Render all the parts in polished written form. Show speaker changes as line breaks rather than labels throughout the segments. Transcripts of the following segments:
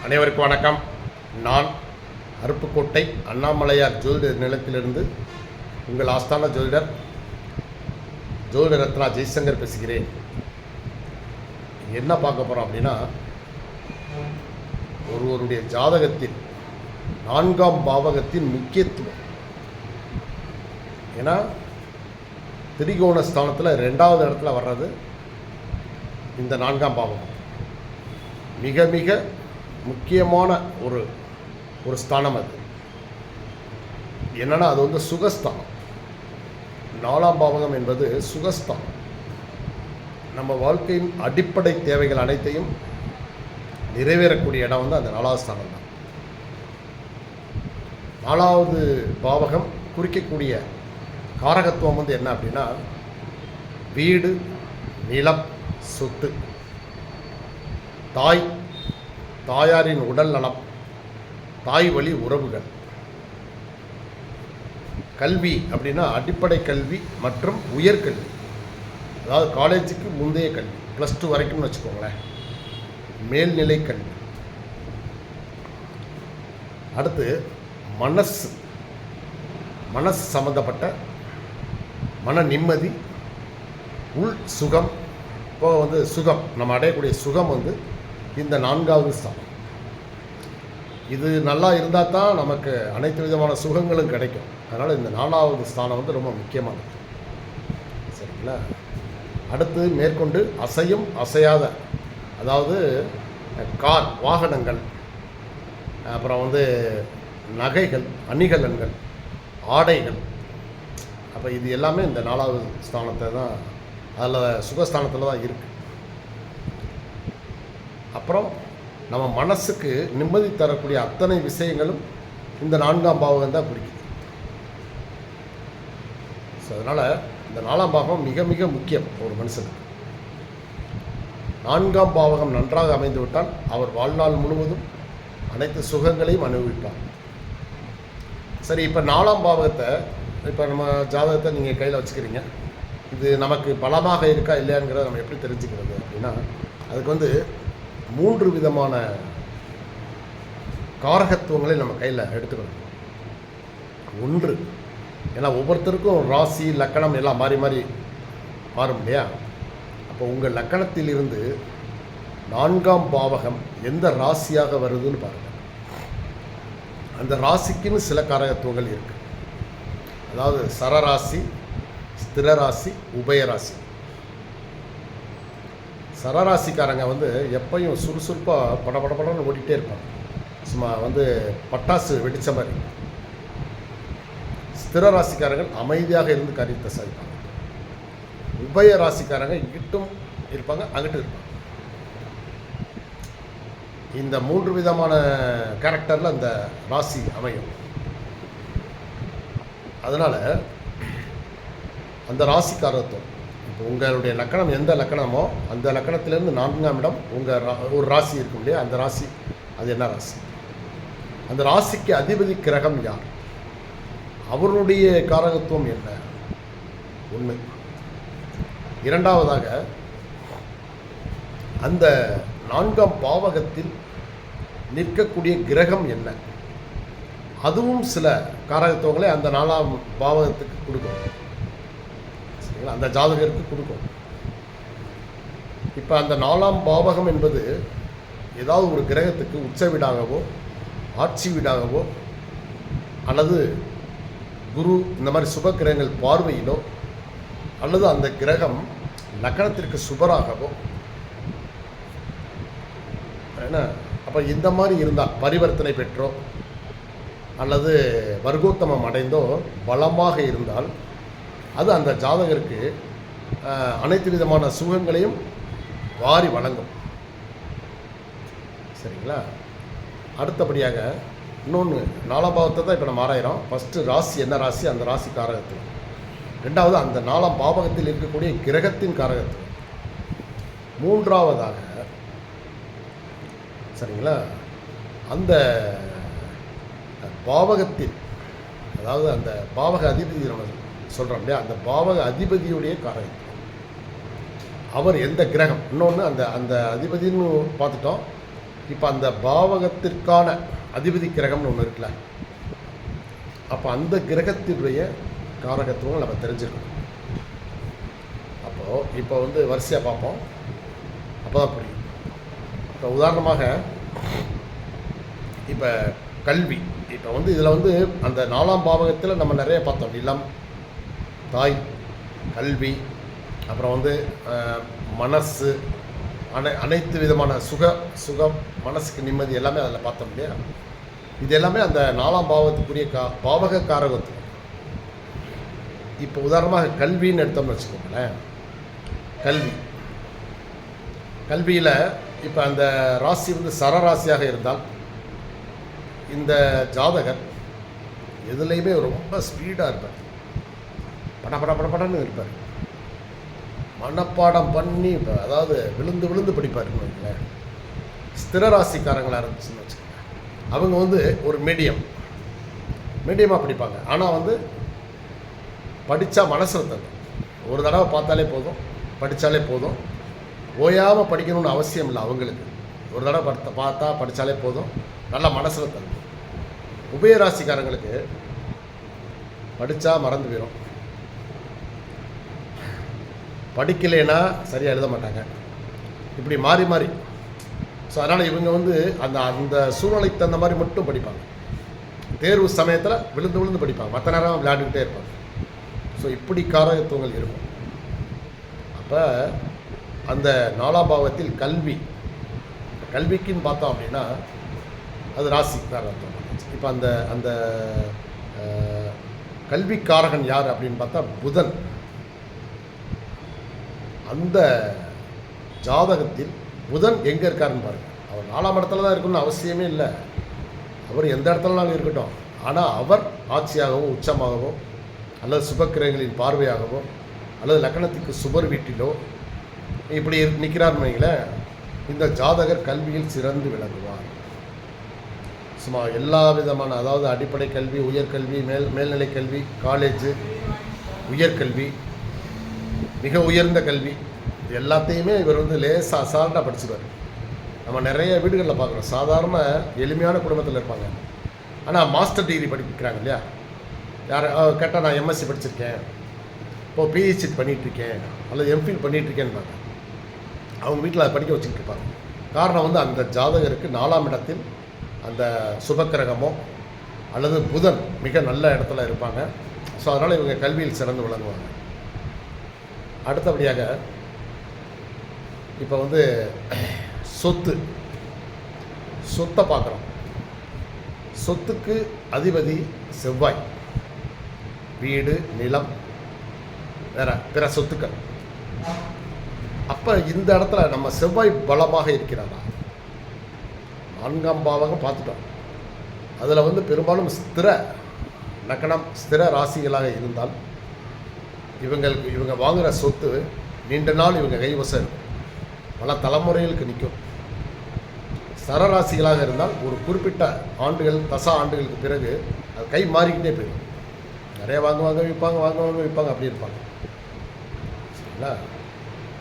அனைவருக்கும் வணக்கம். நான் அருப்புக்கோட்டை அண்ணாமலையார் ஜோதிடர் நிலத்திலிருந்து உங்கள் ஆஸ்தான ஜோதிடர் ரத்னா ஜெய்சங்கர் பேசுகிறேன். என்ன பார்க்க போகிறோம் அப்படின்னா, ஒருவருடைய ஜாதகத்தில் 4ஆம் பாவகத்தின் முக்கியத்துவம். ஏன்னா திரிகோண ஸ்தானத்தில் 2வது இடத்துல வர்றது இந்த 4ஆம் பாவகம். மிக மிக முக்கியமான ஒரு ஸ்தானம். அது என்னன்னா, அது வந்து சுகஸ்தானம். 4ஆம் பாவகம் என்பது சுகஸ்தானம். நம்ம வாழ்க்கையின் அடிப்படை தேவைகள் அனைத்தையும் நிறைவேறக்கூடிய இடம் வந்து அந்த 4வது ஸ்தானம் தான். 4வது பாவகம் குறிக்கக்கூடிய காரகத்துவம் வந்து என்ன அப்படின்னா, வீடு, நிலம், சொத்து, தாயாரின் உடல் நலம், தாய் வழி உறவுகள், கல்வி அப்படின்னா அடிப்படை கல்வி மற்றும் உயர்கல்வி. அதாவது காலேஜுக்கு முந்தைய கல்வி, +2 வரைக்கும்னு வச்சுக்கோங்களேன், மேல்நிலை கல்வி. அடுத்து மனசு சம்பந்தப்பட்ட மன நிம்மதி, உள் சுகம். இப்போ வந்து சுகம், நம்ம அடையக்கூடிய சுகம் வந்து இந்த 4வது ஸ்தானம். இது நல்லா இருந்தால் தான் நமக்கு அனைத்து விதமான சுகங்களும் கிடைக்கும். அதனால் இந்த 4வது ஸ்தானம் வந்து ரொம்ப முக்கியமானது. சரிங்களா? அடுத்து மேற்கொண்டு அசையும் அசையாத, அதாவது கார், வாகனங்கள், அப்புறம் வந்து நகைகள், அணிகலன்கள், ஆடைகள். அப்போ இது எல்லாமே இந்த 4வது ஸ்தானத்தை தான், அதில் சுகஸ்தானத்தில் தான் இருக்குது. அப்புறம் நம்ம மனசுக்கு நிம்மதி தரக்கூடிய அத்தனை விஷயங்களும் இந்த 4ஆம் பாவகம் தான் குறிக்குது. ஸோ அதனால் இந்த 4ஆம் பாவகம் மிக மிக முக்கியம் ஒரு மனுஷனுக்கு. 4ஆம் பாவகம் நன்றாக அமைந்துவிட்டால் அவர் வாழ்நாள் முழுவதும் அனைத்து சுகங்களையும் அனுபவிப்பார். சரி, இப்போ 4ஆம் பாவகத்தை, இப்போ நம்ம ஜாதகத்தை நீங்கள் கையில் வச்சுக்கிறீங்க. இது நமக்கு பலமாக இருக்கா இல்லையாங்கிறத நம்ம எப்படி தெரிஞ்சுக்கிறது அப்படின்னா, அதுக்கு வந்து 3 விதமான காரகத்துவங்களை நம்ம கையில் எடுத்துக்கணும். ஒன்று, ஏன்னா ஒவ்வொருத்தருக்கும் ராசி, லக்கணம் எல்லாம் மாறி மாறி மாறும் இல்லையா? அப்போ உங்கள் லக்கணத்திலிருந்து 4ஆம் பாவகம் எந்த ராசியாக வருதுன்னு பாருங்கள். அந்த ராசிக்குன்னு சில காரகத்துவங்கள் இருக்குது. அதாவது சரராசி, ஸ்திரராசி, உபயராசி. சரராசிக்காரங்க வந்து எப்பையும் சுறுசுறுப்பாக படபடன்னு ஓடிட்டே இருப்பாங்க, சும்மா வந்து பட்டாசு வெடித்த மாதிரி. ஸ்திர ராசிக்காரங்கள் அமைதியாக இருந்து காரியத்தை சாதிப்பாங்க. உபய ராசிக்காரங்க இங்கிட்டும் இருப்பாங்க, அங்கிட்டும் இருப்பாங்க. இந்த 3 விதமான கேரக்டரில் அந்த ராசி அமையும். அதனால் அந்த ராசிக்காரத்துவம், இப்போ உங்களுடைய லக்கணம் எந்த லக்கணமோ அந்த லக்கணத்திலேருந்து 4ஆம் இடம் உங்கள் ஒரு ராசி இருக்கும் இல்லையா, அந்த ராசி அது என்ன ராசி? அந்த ராசிக்கு அதிபதி கிரகம் யார்? அவருடைய காரகத்துவம் என்ன? ஒன்று. இரண்டாவதாக, அந்த 4ஆம் பாவகத்தில் நிற்கக்கூடிய கிரகம் என்ன? அதுவும் சில காரகத்துவங்களை அந்த 4ஆம் பாவகத்துக்கு கொடுக்கும், அந்த ஜாதகருக்கு கொடுக்கும். இப்போ அந்த 4ஆம் பாவகம் என்பது ஏதாவது ஒரு கிரகத்துக்கு உச்ச வீடாகவோ, ஆட்சி வீடாகவோ, அல்லது குரு இந்த மாதிரி சுப கிரகங்கள் பார்வையிலோ, அல்லது அந்த கிரகம் லக்கணத்திற்கு சுபராகவோ, ஏன்னா அப்போ இந்த மாதிரி இருந்தால், பரிவர்த்தனை பெற்றோ அல்லது வர்க்கோத்தமம் அடைந்தோ பலமாக இருந்தால், அது அந்த ஜாதகருக்கு அனைத்து விதமான சுகங்களையும் வாரி வழங்கும். சரிங்களா? அடுத்தபடியாக இன்னொன்று, 4ஆம் பாவத்தை தான் இப்போ நம்ம ஆராயிரோம். ஃபஸ்ட்டு ராசி என்ன ராசி, அந்த ராசி காரகத்துவம். 2வது அந்த 4ஆம் பாவகத்தில் இருக்கக்கூடிய கிரகத்தின் காரகத்துவம். 3ஆவதாக, சரிங்களா, அந்த பாவகத்தில், அதாவது அந்த பாவக அதிபதி நம்ம சொல்கிறோம் இல்லையா, அந்த பாவக அதிபதியுடைய காரகத்துவம். அவர் எந்த கிரகம், இன்னொன்று அந்த அந்த அதிபதினு பார்த்துட்டோம். இப்போ அந்த பாவகத்திற்கான அதிபதி கிரகம்னு ஒன்று இருக்குல்ல, அப்போ அந்த கிரகத்தினுடைய காரகத்துவம் நம்ம தெரிஞ்சுக்கணும். அப்போது இப்போ வந்து வரிசையாக பார்ப்போம், அப்போ தான் புரியும். இப்போ உதாரணமாக இப்போ கல்வி, இப்போ வந்து இதில் வந்து அந்த 4ஆம் பாவகத்தில் நம்ம நிறைய பார்த்தோம். நிலம், தாய், கல்வி, அப்புறம் வந்து மனசு, அனைத்து விதமான சுகம், மனசுக்கு நிம்மதி எல்லாமே அதில் பார்த்தோம் இல்லையா. இது எல்லாமே அந்த 4ஆம் பாவத்துக்குரிய பாவக காரகத்துவம். இப்போ உதாரணமாக கல்வின்னு எடுத்தோம்னு வச்சுக்கோங்களேன். கல்வியில் இப்போ அந்த ராசி வந்து சரராசியாக இருந்தால் இந்த ஜாதகர் எதுலேயுமே ரொம்ப ஸ்பீடாக இருப்பார், படன்னு இருப்பார், மனப்பாடம் பண்ணி அதாவது விழுந்து படிப்பாருன்னு வைங்களேன். ஸ்திர ராசிக்காரங்களாக இருந்துச்சுன்னு வச்சுக்கோங்க, அவங்க வந்து ஒரு மீடியமாக படிப்பாங்க. ஆனால் வந்து படித்தா மனசில் தரும். ஒரு தடவை பார்த்தாலே போதும், படித்தாலே போதும், ஓயாமல் படிக்கணும்னு அவசியம் இல்லை அவங்களுக்கு. ஒரு தடவை பார்த்தா படித்தாலே போதும், நல்லா மனசில் தரும். உபயராசிக்காரங்களுக்கு படித்தா மறந்து போயிடும், படிக்கலைன்னா சரியாக எழுத மாட்டாங்க, இப்படி மாறி. ஸோ அதனால் இவங்க வந்து அந்த சூழ்நிலைக்கு தகுந்த மாதிரி மட்டும் படிப்பாங்க. தேர்வு சமயத்தில் விழுந்து படிப்பாங்க, மற்ற நேரம் விளையாண்டுக்கிட்டே இருப்பாங்க. ஸோ இப்படி காரகத்துவங்கள் இருக்கும். அப்போ அந்த 4ஆம் பாவத்தில் கல்விக்குன்னு பார்த்தோம் அப்படின்னா அது ராசி காரகத்துவம். இப்போ அந்த கல்விக்காரகன் யார் அப்படின்னு பார்த்தா புதன். அந்த ஜாதகத்தில் புதன் எங்கே இருக்காருன்னு பாருங்கள். அவர் 4ஆம் இடத்துல தான் இருக்கணும்னு அவசியமே இல்லை, அவர் எந்த இடத்துலனாலும் இருக்கட்டும். ஆனால் அவர் ஆட்சியாகவோ உச்சமாகவோ அல்லது சுபக்கிரகங்களின் பார்வையாகவோ அல்லது லக்னத்துக்கு சுபர் வீட்டிலோ இப்படி நிற்கிறார்னு வைங்களேன், இந்த ஜாதகர் கல்வியில் சிறந்து விளங்குவார். சும்மா எல்லா விதமான, அதாவது அடிப்படை கல்வி, உயர்கல்வி, மேல்நிலை கல்வி, காலேஜு, உயர்கல்வி, மிக உயர்ந்த கல்வி, எல்லாத்தையுமே இவர் வந்து லேசாக அசால்ட்டாக படிச்சுடுவார். நம்ம நிறைய வீடுகளில் பார்க்குறோம், சாதாரண எளிமையான குடும்பத்தில் இருப்பாங்க, ஆனால் மாஸ்டர் டிகிரி படிக்கிறாங்க இல்லையா. யார் கேட்டால் நான் எம்எஸ்சி படிச்சிருக்கேன், இப்போது பிஹெச்டி பண்ணிகிட்ருக்கேன் அல்லது எம்ஃபில் பண்ணிகிட்ருக்கேன்னு அவங்க வீட்டில் அதை படிக்க வச்சுக்கிட்டு இருப்பாங்க. காரணம் வந்து அந்த ஜாதகருக்கு 4ஆம் இடத்தில் அந்த சுபக்கிரகமோ அல்லது புதன் மிக நல்ல இடத்துல இருப்பாங்க. ஸோ அதனால் இவங்க கல்வியில் சிறந்து விளங்குவாங்க. அடுத்தபடியாக இப்போ வந்து சொத்தை பார்க்குறோம். சொத்துக்கு அதிபதி செவ்வாய், வீடு, நிலம், பிற சொத்துக்கள். அப்போ இந்த இடத்துல நம்ம செவ்வாய் பலமாக இருக்கிறாரா? 4ஆம் பாவகம் பார்த்துட்டோம். அதில் வந்து பெரும்பாலும் ஸ்திர லக்னம், ஸ்திர ராசிகளாக இருந்தால் இவங்க வாங்குகிற சொத்து நீண்ட நாள் இவங்க கைவசம் இருக்கும், பல தலைமுறைகளுக்கு நிற்கும். சரராசிகளாக இருந்தால் ஒரு குறிப்பிட்ட ஆண்டுகள், ஆண்டுகளுக்கு பிறகு அது கை மாறிக்கிட்டே போயிடும். நிறைய வாங்குவாங்க விற்பாங்க அப்படி இருப்பாங்க. சரிங்களா?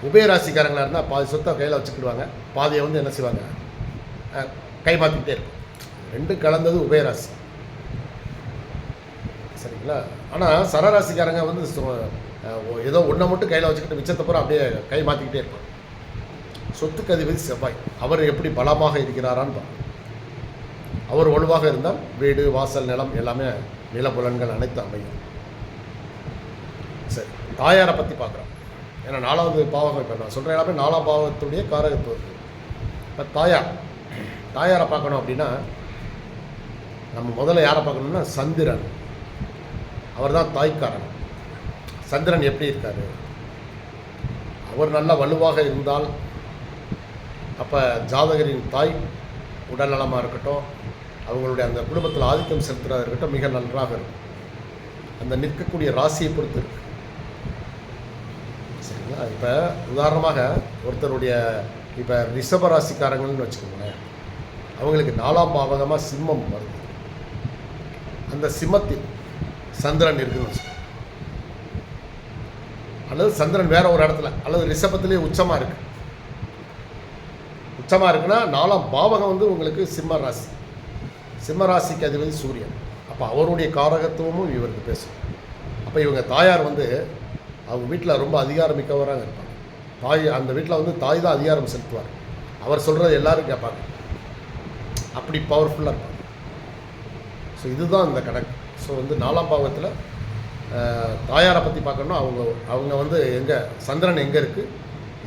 உபயராசிக்காரங்களாக இருந்தால் பாதி சொத்தை கையில் வச்சுக்கிடுவாங்க, பாதியை வந்து என்ன செய்வாங்க, கை மாற்றிக்கிட்டே இருக்கும். ரெண்டும் கலந்தது உபயராசி. சரிங்களா? ஆனால் சரராசிக்காரங்க வந்து ஏதோ ஒன்றை மட்டும் கையில் வச்சுக்கிட்டு மிச்சத்தை பூரா அப்படியே கை மாற்றிக்கிட்டே இருப்பாங்க. சொத்துக்கு அதிபதி செவ்வாய், அவர் எப்படி பலமாக இருக்கிறாரான்னு பார்க்கணும். அவர் வலுவாக இருந்தால் வீடு, வாசல், நிலம் எல்லாமே நிலப்புலன்கள் அனைத்து அமையும். சரி, தாயாரை பற்றி பார்க்குறோம். ஏன்னா 4ஆவது பாவகம், இப்போ நான் சொல்கிற எல்லாமே 4ஆம் பாவத்துடைய காரகத்துவம். இப்போ தாயாரை பார்க்கணும் அப்படின்னா நம்ம முதல்ல யாரை பார்க்கணும்னா சந்திரன். அவர் தான் தாய்க்காரன். சந்திரன் எப்படி இருக்கார்? அவர் நல்ல வலுவாக இருந்தால் அப்போ ஜாதகரின் தாய் உடல் நலமாக இருக்கட்டும், அவங்களுடைய அந்த குடும்பத்தில் ஆதிக்கம் செலுத்துகிறதா இருக்கட்டும், மிக நன்றாக இருக்கும். அந்த நிற்கக்கூடிய ராசியை பொறுத்து இருக்கு. சரிங்களா? இப்போ உதாரணமாக ஒருத்தருடைய இப்போ ரிஷப ராசிக்காரங்கள்னு வச்சுக்கோங்களேன், அவங்களுக்கு 4ஆம் பாவகமாக சிம்மம் வருது. அந்த சிம்மத்தில் சந்திரன் இருக்குன்னு வச்சுக்கோங்க, அல்லது சந்திரன் வேற ஒரு இடத்துல, அல்லது ரிஷபத்திலே உச்சமாக இருக்குது. உச்சமாக இருக்குன்னா 4ஆம் பாவகம் வந்து உங்களுக்கு சிம்ம ராசி. சிம்ம ராசிக்கு அதிபதி சூரியன். அப்போ அவருடைய காரகத்துவமும் இவருக்கு பேசும். அப்போ இவங்க தாயார் வந்து அவங்க வீட்டில் ரொம்ப அதிகாரமிக்கவராக இருப்பாங்க. அந்த வீட்டில் வந்து தாய் தான் அதிகாரம் செலுத்துவார். அவர் சொல்கிறது எல்லாரும் கேட்பாங்க. அப்படி பவர்ஃபுல்லாக இருப்பாங்க. ஸோ இதுதான் இந்த கணக்கு. ஸோ வந்து 4ஆம் பாவத்தில் தாயாரை பற்றி பார்க்கணும்னா அவங்க வந்து சந்திரன் எங்கே இருக்குது,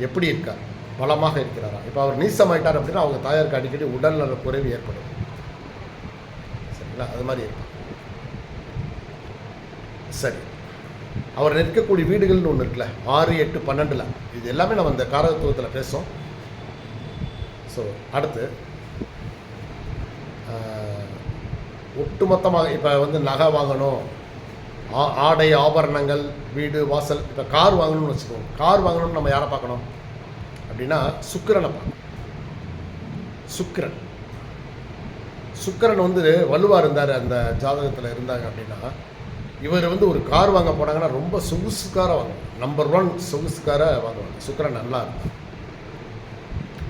எப்படி இருக்கார், பலமாக இருக்கிறாரா. இப்போ அவர் நீசமாயிட்டார் அப்படின்னா அவங்க தாயாருக்கு அடிக்கடி உடல்நல குறைவு ஏற்படும். சரிங்களா, அது மாதிரி இருக்கும். சரி, அவர் நிற்கக்கூடிய வீடுகள்னு ஒன்று இருக்குல்ல, 6, 8, 12, இது எல்லாமே நம்ம இந்த காரகத்துவத்தில் பேசும். ஸோ அடுத்து ஒட்டுமொத்தமாக இப்போ வந்து நகை வாங்கணும், ஆடை ஆபரணங்கள், வீடு வாசல். இப்போ கார் வாங்கணும்னு வச்சுக்கோங்க. கார் வாங்கணும்னு நம்ம யாரை பார்க்கணும் அப்படின்னா சுக்கிரனை பார்க்கணும். சுக்கிரன் வந்து வலுவாக இருந்தார் அந்த ஜாதகத்தில் இருந்தாங்க அப்படின்னா இவர் வந்து ஒரு கார் வாங்க போனாங்கன்னா ரொம்ப சொகுசுக்கார வாங்குவாங்க. நம்பர் 1 சொகுசுக்கார வாங்குவாங்க. சுக்கிரன் நல்லா இருக்கும்.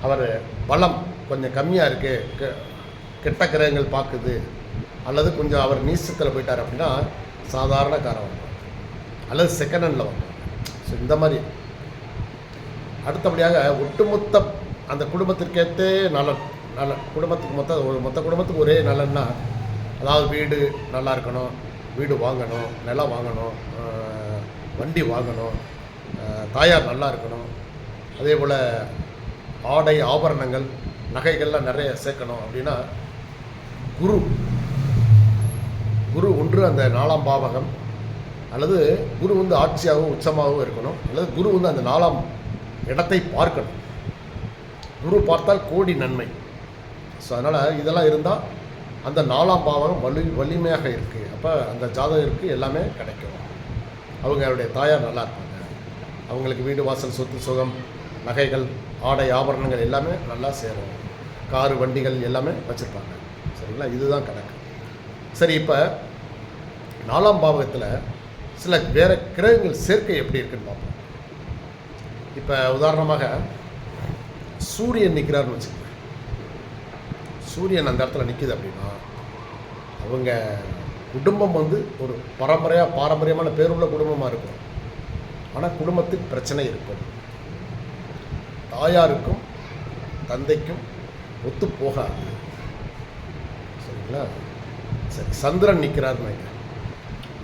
அவர் பலம் கொஞ்சம் கம்மியாக இருக்குது, கெட்ட கிரகங்கள் பார்க்குது, அல்லது கொஞ்சம் அவர் நீசத்தில் போயிட்டார் அப்படின்னா சாதாரண காரை வாங்குவாங்க, அல்லது செகண்ட் ஹேண்டில் வாங்குவாங்க. ஸோ இந்த மாதிரி அடுத்தபடியாக ஒட்டுமொத்த அந்த குடும்பத்திற்கேற்றே நலன் குடும்பத்துக்கு மொத்த குடும்பத்துக்கு ஒரே நலன்னா, அதாவது வீடு நல்லா இருக்கணும், வீடு வாங்கணும், நிலம் வாங்கணும், வண்டி வாங்கணும், தாயார் நல்லா இருக்கணும், அதே போல் ஆடை ஆபரணங்கள் நகைகள்லாம் நிறைய சேர்க்கணும் அப்படின்னா குரு ஒன்று அந்த 4ஆம் பாவகம், அல்லது குரு வந்து ஆட்சியாகவும் உச்சமாகவும் இருக்கணும், அல்லது குரு வந்து அந்த 4ஆம் இடத்தை பார்க்கணும். குரு பார்த்தால் கோடி நன்மை. ஸோ அதனால் இதெல்லாம் இருந்தால் அந்த 4ஆம் பாவகம் வலிமையாக இருக்குது. அப்போ அந்த ஜாதகருக்கு எல்லாமே கிடைக்கும். அவங்களுடைய தாயார் நல்லா இருப்பாங்க, அவங்களுக்கு வீடு வாசல் சொத்து சுகம் நகைகள் ஆடை ஆபரணங்கள் எல்லாமே நல்லா சேரும், காரு வண்டிகள் எல்லாமே வச்சுருப்பாங்க. சரிங்களா, இதுதான் கணக்கு. சரி, இப்போ 4ஆம் பாவகத்தில் சில வேறு கிரகங்கள் சேர்க்கை எப்படி இருக்குன்னு பார்ப்போம். இப்போ உதாரணமாக சூரியன் நிற்கிறாருன்னு வச்சுக்கோங்க. சூரியன் அந்த இடத்துல நிற்கிது அப்படின்னா அவங்க குடும்பம் வந்து ஒரு பாரம்பரியமான பேருள்ள குடும்பமாக இருக்கும். ஆனால் குடும்பத்தில் பிரச்சனை இருக்கும். தாயாருக்கும் தந்தைக்கும் ஒத்து போகாது. சரிங்களா, சரி, சந்திரன் நிற்கிறாருன்னு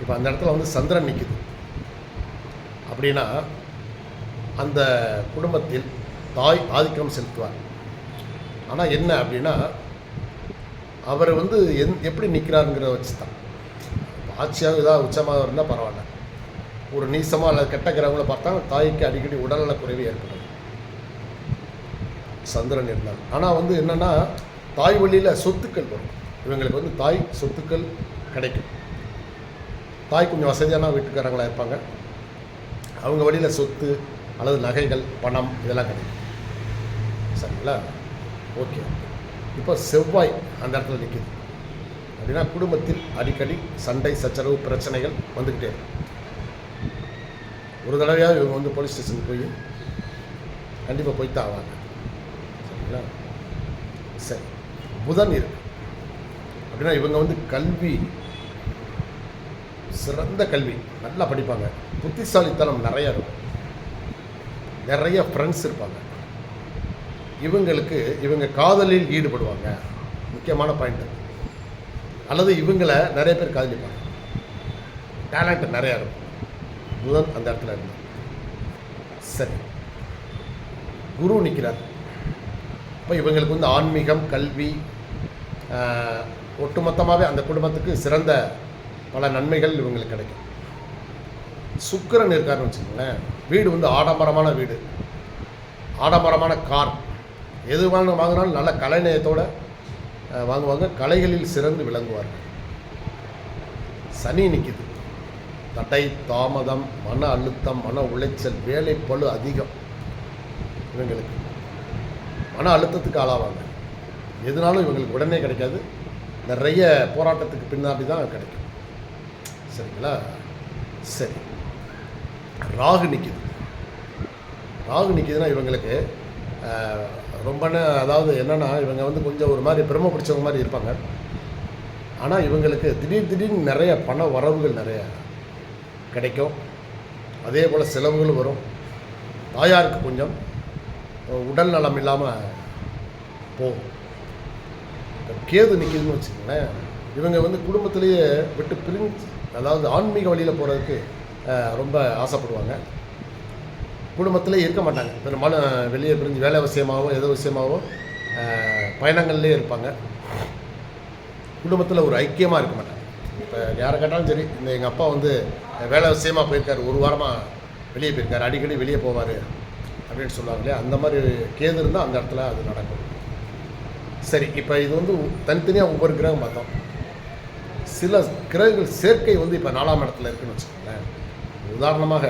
இப்போ அந்த இடத்துல வந்து சந்திரன் நிற்குது அப்படின்னா அந்த குடும்பத்தில் தாய் ஆதிக்கம் செலுத்துவார். ஆனால் என்ன அப்படின்னா அவர் வந்து எப்படி நிற்கிறாருங்கிறத வச்சு தான். ஆட்சியாக ஏதாவது உச்சமாக இருந்தால் பரவாயில்ல, ஒரு நீசமாக அல்லது கெட்ட கிரகங்களை பார்த்தா தாய்க்கு அடிக்கடி உடல்நல குறைவு ஏற்படும் சந்திரன் இருந்தால். ஆனால் வந்து என்னென்னா தாய் வழியில் சொத்துக்கள் வரும். இவங்களுக்கு வந்து தாய் சொத்துக்கள் கிடைக்கும். தாய் கொஞ்சம் வசதியான வீட்டுக்காரங்களாக இருப்பாங்க. அவங்க வழியில் சொத்து அல்லது நகைகள் பணம் இதெல்லாம் கிடைக்கும். சரிங்களா, ஓகே. இப்போ செவ்வாய் அந்த இடத்துல நிற்கிது அப்படின்னா குடும்பத்தில் அடிக்கடி சண்டை சச்சரவு பிரச்சனைகள் வந்துக்கிட்டே இருக்கும். ஒரு தடவையாக இவங்க வந்து போலீஸ் ஸ்டேஷனுக்கு போய் கண்டிப்பாக போய்த்தான் ஆவாங்க. சரிங்களா, சரி. புதன் இருக்கு அப்படின்னா இவங்க வந்து கல்வி, சிறந்த கல்வி, நல்லா படிப்பாங்க, புத்திசாலித்தனம் நிறைய இருக்கும், நிறைய ஃப்ரெண்ட்ஸ் இருப்பாங்க. இவங்க காதலில் ஈடுபடுவாங்க, முக்கியமான பாயிண்ட். அல்லது இவங்களை நிறைய பேர் காதலிப்பாங்க, டேலண்ட் நிறையா இருக்கும். புதன் அந்த இடத்துல இருந்து. சரி, குரு நிற்கிறார். இப்போ இவங்களுக்கு வந்து ஆன்மீகம், கல்வி, ஒட்டுமொத்தமாகவே அந்த குடும்பத்துக்கு சிறந்த பல நன்மைகள் இவங்களுக்கு கிடைக்கும். சுக்கிரன் இருக்காருன்னு வச்சுக்கோங்களேன், வீடு வந்து ஆடம்பரமான வீடு, ஆடம்பரமான கார், எது வாங்கினாலும் நல்ல கலைநயத்தோடு வாங்குவாங்க, கலைகளில் சிறந்து விளங்குவார்கள். சனி நிற்கிது. தடை, தாமதம், மன அழுத்தம், மன உளைச்சல், வேலை பளு அதிகம். இவங்களுக்கு மன அழுத்தத்துக்கு ஆளாவாங்க. எதுனாலும் இவங்களுக்கு உடனே கிடைக்காது, நிறைய போராட்டத்துக்கு பின்னாடி தான் கிடைக்கும். சரிங்களா, சரி. ராகு நிற்கிதுன்னா இவங்களுக்கு அதாவது என்னென்னா இவங்க வந்து கொஞ்சம் ஒரு மாதிரி பிரம பிடிச்சவங்க மாதிரி இருப்பாங்க. ஆனால் இவங்களுக்கு திடீர்னு நிறைய பண வரவுகள் நிறைய கிடைக்கும். அதே போல் செலவுகளும் வரும். தாயாருக்கு கொஞ்சம் உடல் நலம் இல்லாமல் போகும். கேது நிற்கிதுன்னு வச்சுக்கோங்களேன், இவங்க வந்து குடும்பத்திலேயே விட்டு பிரிஞ்சு, அதாவது ஆன்மீக வழியில் போகிறதுக்கு ரொம்ப ஆசைப்படுவாங்க. குடும்பத்திலே இருக்க மாட்டாங்க. பெரும்பாலும் வெளியே பிரிஞ்சு வேலை விஷயமாகவோ ஏதோ விஷயமாகவோ பயணங்கள்லேயே இருப்பாங்க. குடும்பத்தில் ஒரு ஐக்கியமாக இருக்க மாட்டாங்க. இப்போ யாரை கேட்டாலும் சரி, இந்த எங்கள் அப்பா வந்து வேலை விஷயமாக போயிருக்காரு, ஒரு வாரமாக வெளியே போயிருக்காரு, அடிக்கடி வெளியே போவார் அப்படின்னு சொல்லுவாங்க இல்லையா, அந்த மாதிரி கேது இருந்தால் அந்த இடத்துல அது நடக்கும். சரி, இப்போ இது வந்து தனித்தனியாக ஒவ்வொரு கிரகம் பார்த்தோம். சில கிரகங்கள் சேர்க்கை வந்து இப்போ 4ஆம் இடத்துல இருக்குதுன்னு வச்சுக்கோங்களேன். உதாரணமாக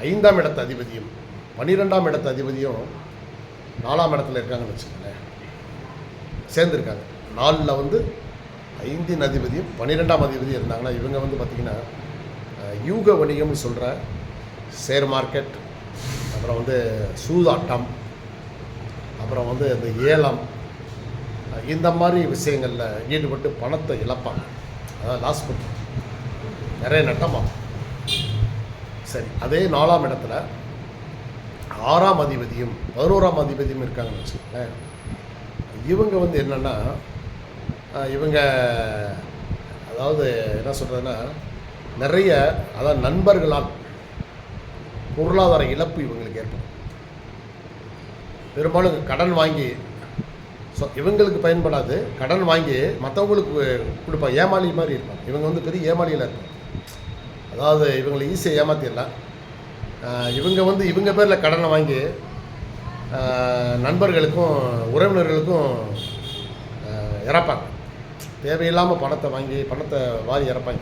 5ஆம் இடத்து அதிபதியும் 12ஆம் இடத்து அதிபதியும் 4ஆம் இடத்துல இருக்காங்கன்னு வச்சுக்கோங்களேன், சேர்ந்துருக்காங்க. 4ல் வந்து 5இன் அதிபதியும் 12ஆம் அதிபதியும் இருந்தாங்கன்னா இவங்க வந்து பார்த்திங்கன்னா யூக வணிகம்னு சொல்கிற ஷேர் மார்க்கெட், அப்புறம் வந்து சூதாட்டம், அப்புறம் வந்து இந்த ஏலம், இந்த மாதிரி விஷயங்களில் ஈடுபட்டு பணத்தை இழப்பாங்க. அதாவது லாஸ் பண்ணி நிறைய நட்டமாகும். சரி, அதே 4ஆம் இடத்துல 6ஆம் அதிபதியும் 11ஆம் அதிபதியும் இருக்காங்கன்னு வச்சுக்கோங்களேன். இவங்க வந்து என்னென்னா இவங்க அதாவது என்ன சொல்கிறதுன்னா நிறைய, அதாவது நண்பர்களால் பொருளாதார இழப்பு இவங்களுக்கு ஏற்படும். பெரும்பாலும் கடன் வாங்கி இவங்களுக்கு பயன்படாது, கடன் வாங்கி மற்றவங்களுக்கு கொடுப்பாங்க. ஏமாளி மாதிரி இருப்பாங்க. இவங்க வந்து பெரிய ஏமாளியில் இருப்பாங்க. அதாவது இவங்களை ஈஸியாக ஏமாற்றிடலாம். இவங்க வந்து இவங்க பேரில் கடனை வாங்கி நண்பர்களுக்கும் உறவினர்களுக்கும் இறப்பாங்க. தேவையில்லாமல் பணத்தை வாரி இறப்பாங்க.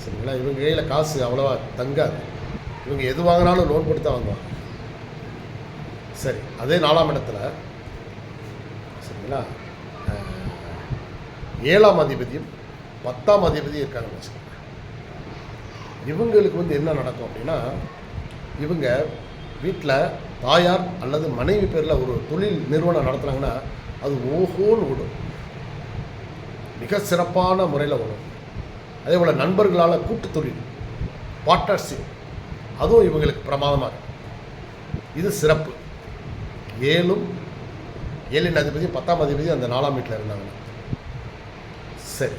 சரிங்களா? இவங்க கையில் காசு அவ்வளோவா தங்காது. இவங்க எது வாங்கினாலும் லோன் போட்டு தான் வாங்குவாங்க. சரி, அதே 4ஆம் இடத்துல சரிங்களா 7ஆம் அதிபதியும் 10ஆம் அதிபதியும் இருக்காங்கன்னு வச்சுக்கோங்க. இவங்களுக்கு வந்து என்ன நடக்கும் அப்படின்னா, இவங்க வீட்டில் தாயார் அல்லது மனைவி பேரில் ஒரு தொழில் நிறுவனம் நடத்துனாங்கன்னா அது ஓஹோன்னு ஓடும், மிக சிறப்பான முறையில் ஓடும். அதே போல் நண்பர்களால் கூட்டு தொழில் பார்ட்னர்ஷிப், அதுவும் இவங்களுக்கு பிரமாதமாக இருக்கும். இது சிறப்பு. 7இன் அதிபதி 10ஆம் அதிபதி அந்த 4ஆம் வீட்டில் இருந்தாங்கன்னா. சரி,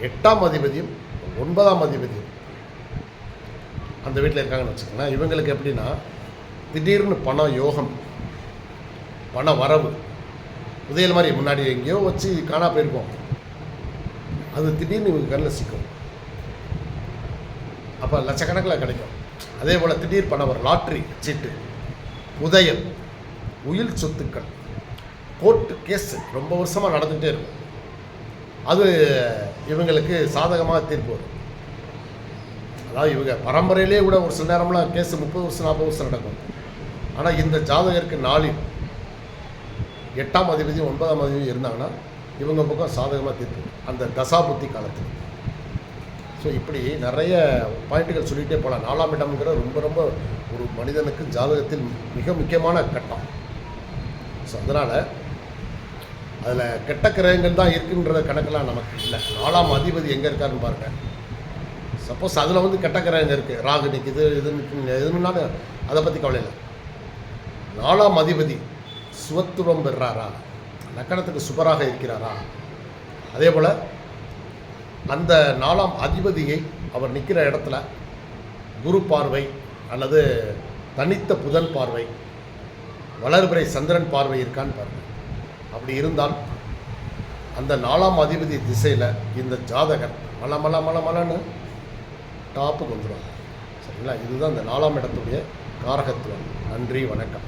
8ஆம் அதிபதியும் 9ஆம் அதிபதியும் அந்த வீட்டில் இருக்காங்கன்னு வச்சுக்கோங்களேன். இவங்களுக்கு எப்படின்னா திடீர்னு பண யோகம், பண வரவு, புதையல் மாதிரி முன்னாடி எங்கேயோ வச்சு காணா போயிருக்கோம், அது திடீர்னு இவங்க கண்ணில் சிக்கும். அப்போ லட்சக்கணக்கில் கிடைக்கும். அதே போல் திடீர் பணம் வரும், லாட்ரி சீட்டு, புதையல், உயில் சொத்துக்கள், கோர்ட்டு கேஸ் ரொம்ப வருஷமாக நடந்துகிட்டே இருக்கும், அது இவங்களுக்கு சாதகமாக தீர்ப்பு வரும். அதாவது இவங்க பரம்பரையிலே கூட ஒரு சில நேரம்லாம் கேஸ் 30 வருஷம் 40 வருஷம் நடக்கும். ஆனால் இந்த ஜாதகருக்கு 4இல் 8ஆம் அதிபதியும் 9ஆம் அதிபதியும் இருந்தாங்கன்னா இவங்க பக்கம் சாதகமாக தீர்ப்பு அந்த தசாபுத்தி காலத்தில். ஸோ இப்படி நிறைய பாயிண்ட்டுகள் சொல்லிகிட்டே போகலாம். 4ஆம் இடம்ங்கிற ரொம்ப ரொம்ப ஒரு மனிதனுக்கு ஜாதகத்தில் மிக முக்கியமான கட்டம். ஸோ அதனால் அதில் கெட்ட கிரகங்கள் தான் இருக்குன்ற கணக்கெல்லாம் நமக்கு இல்லை. 4ஆம் அதிபதி எங்கே இருக்காருன்னு பாருங்கள். சப்போஸ் அதில் வந்து கெட்ட கிரகங்கள் இருக்குது, ராகு நிற்குது, எதுனாலும் அதை பற்றி கவலை இல்லை. 4ஆம் அதிபதி சுவத்துவம் பெறாரா, லக்கணத்துக்கு சுபராக இருக்கிறாரா, அதே போல் அந்த 4ஆம் அதிபதியை அவர் நிற்கிற இடத்துல குரு பார்வை அல்லது தனித்த புதன் பார்வை, வளர்பிறை சந்திரன் பார்வை இருக்கான்னு பாருங்கள். அப்படி இருந்தால் அந்த 4ஆம் அதிபதி திசையில் இந்த ஜாதகர் மலன்னு டாப்புக்கு வந்துடுவாங்க. சரிங்களா? இதுதான் இந்த 4ஆம் இடத்துடைய காரகத்துவம். நன்றி, வணக்கம்.